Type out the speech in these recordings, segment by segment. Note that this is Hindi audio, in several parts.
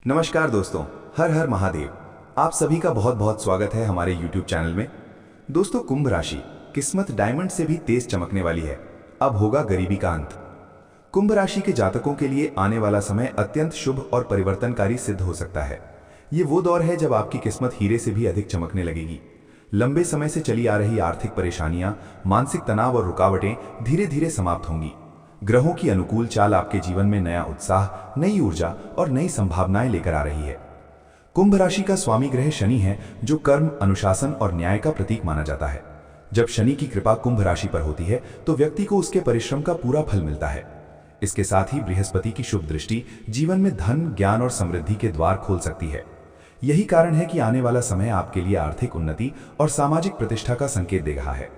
नमस्कार दोस्तों, हर हर महादेव। आप सभी का बहुत बहुत स्वागत है हमारे YouTube चैनल में। दोस्तों, कुंभ राशि किस्मत डायमंड से भी तेज चमकने वाली है। अब होगा गरीबी का अंत। कुंभ राशि के जातकों के लिए आने वाला समय अत्यंत शुभ और परिवर्तनकारी सिद्ध हो सकता है। ये वो दौर है जब आपकी किस्मत हीरे से भी अधिक चमकने लगेगी। लंबे समय से चली आ रही आर्थिक परेशानियां, मानसिक तनाव और रुकावटें धीरे धीरे समाप्त होंगी। ग्रहों की अनुकूल चाल आपके जीवन में नया उत्साह, नई ऊर्जा और नई संभावनाएं लेकर आ रही है। कुंभ राशि का स्वामी ग्रह शनि है, जो कर्म, अनुशासन और न्याय का प्रतीक माना जाता है। जब शनि की कृपा कुंभ राशि पर होती है तो व्यक्ति को उसके परिश्रम का पूरा फल मिलता है। इसके साथ ही बृहस्पति की शुभ दृष्टि जीवन में धन, ज्ञान और समृद्धि के द्वार खोल सकती है। यही कारण है कि आने वाला समय आपके लिए आर्थिक उन्नति और सामाजिक प्रतिष्ठा का संकेत दे रहा है।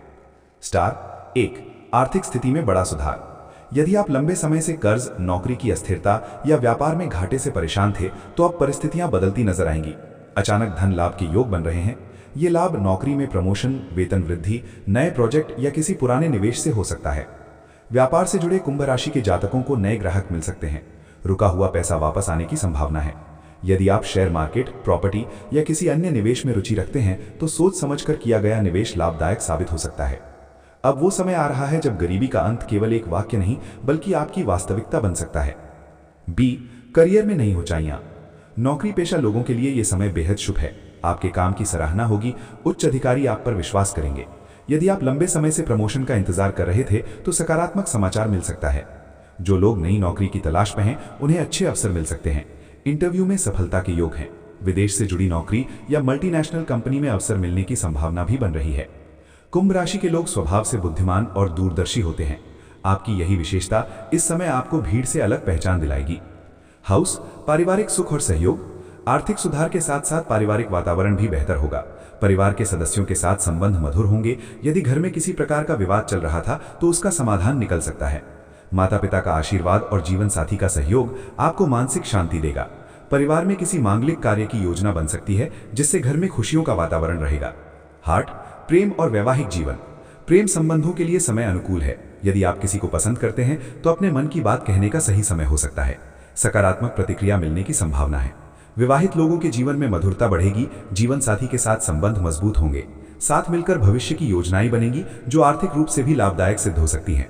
स्टार 1, आर्थिक स्थिति में बड़ा सुधार। यदि आप लंबे समय से कर्ज, नौकरी की अस्थिरता या व्यापार में घाटे से परेशान थे, तो अब परिस्थितियां बदलती नजर आएंगी। अचानक धन लाभ के योग बन रहे हैं। ये लाभ नौकरी में प्रमोशन, वेतन वृद्धि, नए प्रोजेक्ट या किसी पुराने निवेश से हो सकता है। व्यापार से जुड़े कुंभ राशि के जातकों को नए ग्राहक मिल सकते हैं। रुका हुआ पैसा वापस आने की संभावना है। यदि आप शेयर मार्केट, प्रॉपर्टी या किसी अन्य निवेश में रुचि रखते हैं, तो सोच समझकर किया गया निवेश लाभदायक साबित हो सकता है। अब वो समय आ रहा है जब गरीबी का अंत केवल एक वाक्य नहीं, बल्कि आपकी वास्तविकता बन सकता है। बी, करियर में नई ऊंचाइयां। नौकरी पेशा लोगों के लिए यह समय बेहद शुभ है। आपके काम की सराहना होगी, उच्च अधिकारी आप पर विश्वास करेंगे। यदि आप लंबे समय से प्रमोशन का इंतजार कर रहे थे, तो सकारात्मक समाचार मिल सकता है। जो लोग नई नौकरी की तलाश में हैं, उन्हें अच्छे अवसर मिल सकते हैं। इंटरव्यू में सफलता के योग हैं। विदेश से जुड़ी नौकरी या मल्टीनेशनल कंपनी में अवसर मिलने की संभावना भी बन रही है। कुंभ राशि के लोग स्वभाव से बुद्धिमान और दूरदर्शी होते हैं। आपकी यही विशेषता इस समय आपको भीड़ से अलग पहचान दिलाएगी। हाउस, पारिवारिक सुख और सहयोग। आर्थिक सुधार के साथ साथ पारिवारिक वातावरण भी बेहतर होगा। परिवार के सदस्यों के साथ संबंध मधुर होंगे। यदि घर में किसी प्रकार का विवाद चल रहा था, तो उसका समाधान निकल सकता है। माता पिता का आशीर्वाद और जीवन साथी का सहयोग आपको मानसिक शांति देगा। परिवार में किसी मांगलिक कार्य की योजना बन सकती है, जिससे घर में खुशियों का वातावरण रहेगा। हार्ट, प्रेम और वैवाहिक जीवन। प्रेम संबंधों के लिए समय अनुकूल है। यदि आप किसी को पसंद करते हैं, तो अपने मन की बात कहने का सही समय हो सकता है। सकारात्मक प्रतिक्रिया मिलने की संभावना है। विवाहित लोगों के जीवन में मधुरता बढ़ेगी। जीवन साथी के साथ संबंध मजबूत होंगे। साथ मिलकर भविष्य की योजनाएं बनेंगी, जो आर्थिक रूप से भी लाभदायक सिद्ध हो सकती हैं।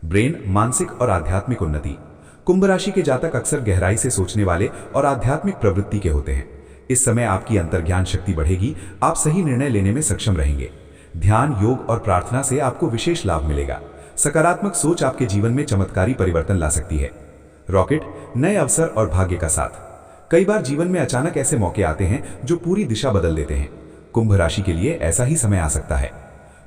ब्रेन, मानसिक और आध्यात्मिक उन्नति। कुंभ राशि के जातक अक्सर गहराई से सोचने वाले और आध्यात्मिक प्रवृत्ति के होते हैं। इस समय आपकी अंतर्ज्ञान शक्ति बढ़ेगी। आप सही निर्णय लेने में सक्षम रहेंगे। ध्यान, योग और प्रार्थना से आपको विशेष लाभ मिलेगा। सकारात्मक सोच आपके जीवन में चमत्कारी परिवर्तन ला सकती है। रॉकेट, नए अवसर और भाग्य का साथ। कई बार जीवन में अचानक ऐसे मौके आते हैं जो पूरी दिशा बदल देते हैं। कुंभ राशि के लिए ऐसा ही समय आ सकता है।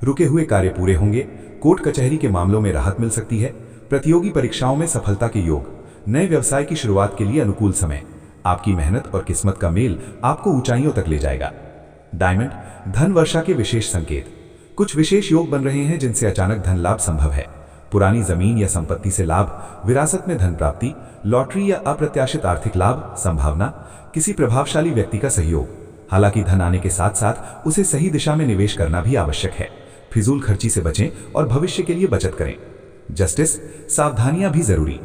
रुके हुए कार्य पूरे होंगे। कोर्ट कचहरी के मामलों में राहत मिल सकती है। प्रतियोगी परीक्षाओं में सफलता के योग। नए व्यवसाय की शुरुआत के लिए अनुकूल समय। आपकी मेहनत और किस्मत का मेल आपको ऊंचाइयों तक ले जाएगा। डायमंड, धन वर्षा के विशेष संकेत। कुछ विशेष योग बन रहे हैं जिनसे अचानक धन लाभ संभव है। पुरानी जमीन या संपत्ति से लाभ, विरासत में धन प्राप्ति, लॉटरी या अप्रत्याशित आर्थिक लाभ संभावना, किसी प्रभावशाली व्यक्ति का सहयोग। हालांकि धन आने के साथ साथ उसे सही दिशा में निवेश करना भी आवश्यक है। फिजूल खर्ची से बचें और भविष्य के लिए बचत करें। जस्टिस, सावधानियां भी जरूरी।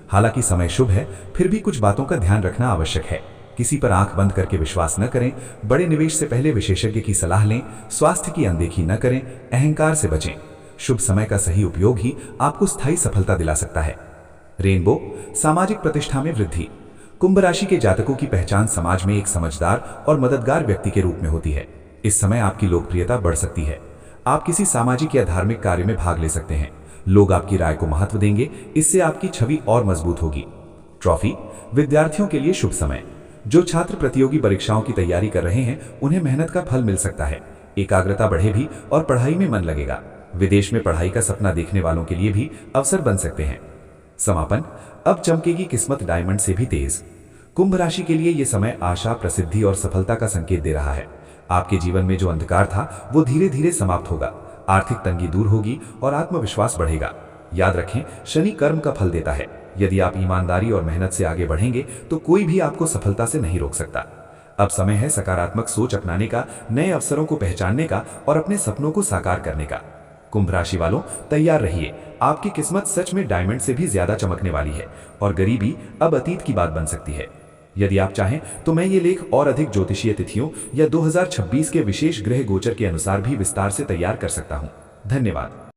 हालांकि समय शुभ है, फिर भी कुछ बातों का ध्यान रखना आवश्यक है। किसी पर आंख बंद करके विश्वास न करें। बड़े निवेश से पहले विशेषज्ञ की सलाह लें। स्वास्थ्य की अनदेखी न करें। अहंकार से बचें। शुभ समय का सही उपयोग ही आपको स्थायी सफलता दिला सकता है। रेनबो, सामाजिक प्रतिष्ठा में वृद्धि। कुंभ राशि के जातकों की पहचान समाज में एक समझदार और मददगार व्यक्ति के रूप में होती है। इस समय आपकी लोकप्रियता बढ़ सकती है। आप किसी सामाजिक या धार्मिक कार्य में भाग ले सकते हैं। लोग आपकी राय को महत्व देंगे। इससे आपकी छवि और मजबूत होगी। ट्रॉफी, विद्यार्थियों के लिए शुभ समय। जो छात्र प्रतियोगी परीक्षाओं की तैयारी कर रहे हैं, उन्हें मेहनत का फल मिल सकता है। एकाग्रता बढ़े भी और पढ़ाई में मन लगेगा। विदेश में पढ़ाई का सपना देखने वालों के लिए भी अवसर बन सकते हैं। समापन, अब चमकेगी किस्मत डायमंड से भी तेज। कुंभ राशि के लिए यह समय आशा, प्रसिद्धि और सफलता का संकेत दे रहा है। आपके जीवन में जो अंधकार था, वो धीरे धीरे समाप्त होगा। आर्थिक तंगी दूर होगी और आत्मविश्वास बढ़ेगा। याद रखें, शनि कर्म का फल देता है। यदि आप ईमानदारी और मेहनत से आगे बढ़ेंगे, तो कोई भी आपको सफलता से नहीं रोक सकता। अब समय है सकारात्मक सोच अपनाने का, नए अवसरों को पहचानने का और अपने सपनों को साकार करने का। कुंभ राशि वालों, तैयार रहिए। आपकी किस्मत सच में डायमंड से भी ज्यादा चमकने वाली है और गरीबी अब अतीत की बात बन सकती है। यदि आप चाहें तो मैं ये लेख और अधिक ज्योतिषीय तिथियों या 2026 के विशेष ग्रह गोचर के अनुसार भी विस्तार से तैयार कर सकता हूं। धन्यवाद।